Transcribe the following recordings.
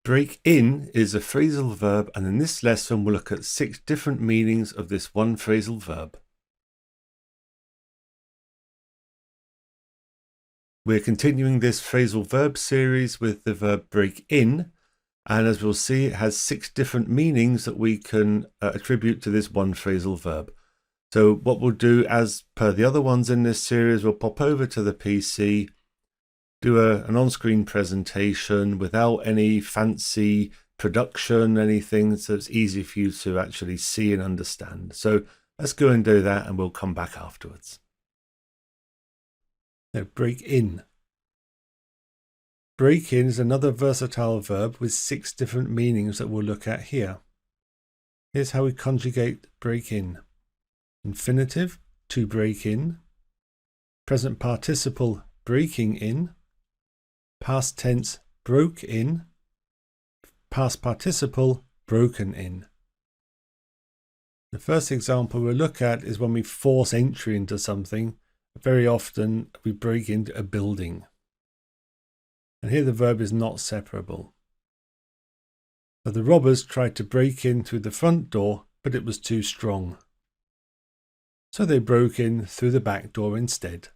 Break in is a phrasal verb, and in this lesson we'll look at 6 different meanings of this one phrasal verb. We're continuing this phrasal verb series with the verb break in, and as we'll see, it has 6 different meanings that we can attribute to this one phrasal verb. So what we'll do, as per the other ones in this series, we'll pop over to the PC, do an on-screen presentation without any fancy production, anything, so it's easy for you to actually see and understand. So let's go and do that, and we'll come back afterwards. Now, break in. Break in is another versatile verb with 6 different meanings that we'll look at here. Here's how we conjugate break in. Infinitive, to break in. Present participle, breaking in. Past tense, broke in. Past participle, broken in. The first example we'll look at is when we force entry into something. Very often we break into a building. And here the verb is not separable. So the robbers tried to break in through the front door, but it was too strong. So they broke in through the back door instead.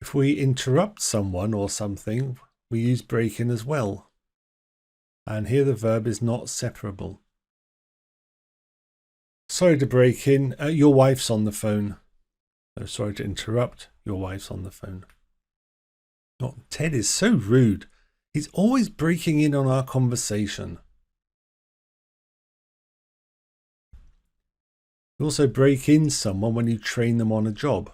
If we interrupt someone or something, we use break in as well. And here the verb is not separable. Sorry to break in, your wife's on the phone. No, sorry to interrupt, your wife's on the phone. Oh, Ted is so rude. He's always breaking in on our conversation. You also break in someone when you train them on a job.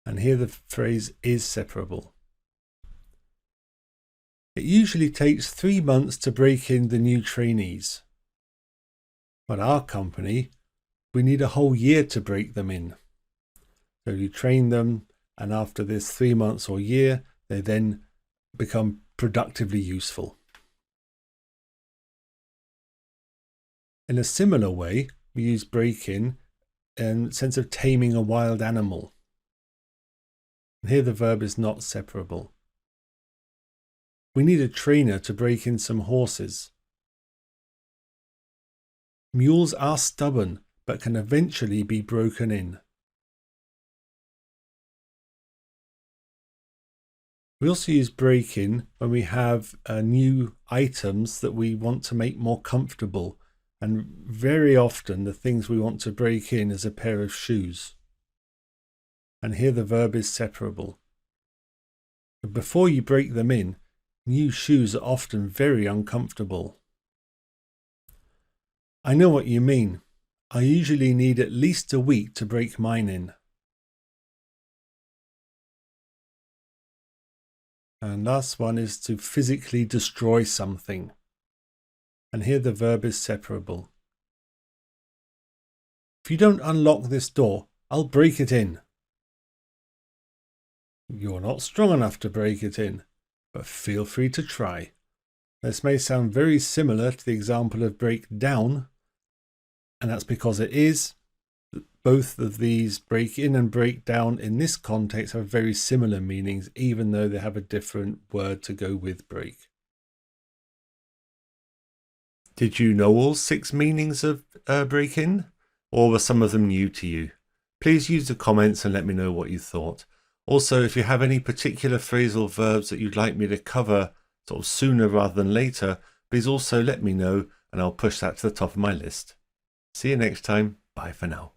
And here the phrase is separable. It usually takes 3 months to break in the new trainees. But our company, we need a whole year to break them in. So you train them, and after this 3 months or year, they then become productively useful. In a similar way, we use break in the sense of taming a wild animal. And here the verb is not separable. We need a trainer to break in some horses. Mules are stubborn, but can eventually be broken in. We also use break in when we have new items that we want to make more comfortable. And very often the things we want to break in is a pair of shoes. And here the verb is separable. But before you break them in, new shoes are often very uncomfortable. I know what you mean. I usually need at least a week to break mine in. And last one is to physically destroy something. And here the verb is separable. If you don't unlock this door, I'll break it in. You're not strong enough to break it in, but feel free to try. This may sound very similar to the example of break down, and that's because it is. Both of these, break in and break down, in this context have very similar meanings, even though they have a different word to go with break. Did you know all 6 meanings of break in, or were some of them new to you? Please use the comments and let me know what you thought. Also, if you have any particular phrasal verbs that you'd like me to cover sort of sooner rather than later, please also let me know, and I'll push that to the top of my list. See you next time. Bye for now.